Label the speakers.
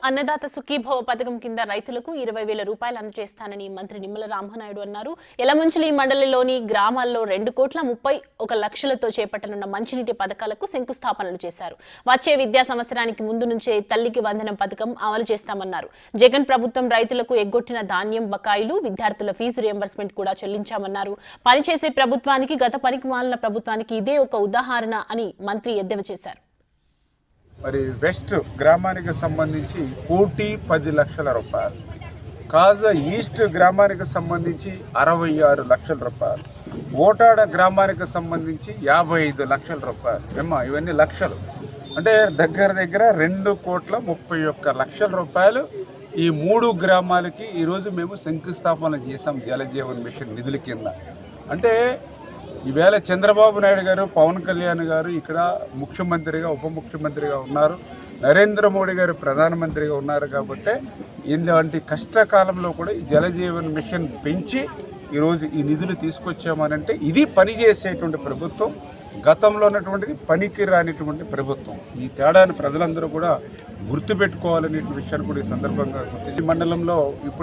Speaker 1: అన్నదాత సుఖీభవ పథకం కింద రైతులకు 20,000 రూపాయలు అందజేస్తానని మంత్రి నిమ్మల రామనాయుడు అన్నారు. యలమంచిలి మండలంలోని గ్రామాల్లో 2,31,00,000తో చేపట్టనున్న మంచినీటి పథకాలకు శంకుస్థాపనలు చేశారు. వచ్చే విద్యా సంవత్సరానికి ముందు నుంచే తల్లికి వందనం పథకం అమలు చేస్తామన్నారు. జగన్ ప్రభుత్వం రైతులకు ఎగ్గొట్టిన ధాన్యం బకాయిలు, విద్యార్థుల ఫీజు రియంబర్స్మెంట్ కూడా చెల్లించామన్నారు. పనిచేసే ప్రభుత్వానికి గత పనికిమాలిన ప్రభుత్వానికి ఇదే ఒక ఉదాహరణ అని మంత్రి ఎద్దేవా చేశారు.
Speaker 2: మరి వెస్ట్ గ్రామానికి సంబంధించి 1,10,00,000 రూపాయలు, కాజా ఈస్ట్ గ్రామానికి సంబంధించి 66 లక్షల రూపాయలు, ఓటాడ గ్రామానికి సంబంధించి 55 లక్షల రూపాయలు. ఇవన్నీ లక్షలు అంటే దగ్గర 2,31,00,000 రూపాయలు ఈ 3 గ్రామాలకి ఈరోజు మేము శంకుస్థాపన చేసాం జలజీవన్ మిషన్ నిధుల కింద. అంటే ఈవేళ చంద్రబాబు నాయుడు గారు, పవన్ కళ్యాణ్ గారు ఇక్కడ ముఖ్యమంత్రిగా, ఉప ముఖ్యమంత్రిగా ఉన్నారు, నరేంద్ర మోడీ గారు ప్రధానమంత్రిగా ఉన్నారు. కాబట్టి ఇలాంటి కష్టకాలంలో కూడా ఈ జలజీవన్ మిషన్ పెంచి ఈరోజు ఈ నిధులు తీసుకొచ్చామనంటే ఇది పనిచేసేటువంటి ప్రభుత్వం, గతంలో ఉన్నటువంటిది పనికి రానిటువంటి ప్రభుత్వం. ఈ తేడాన్ని ప్రజలందరూ కూడా గుర్తుపెట్టుకోవాలనే విషయాన్ని కూడా ఈ సందర్భంగా గుర్తించి మండలంలో ఇప్పుడు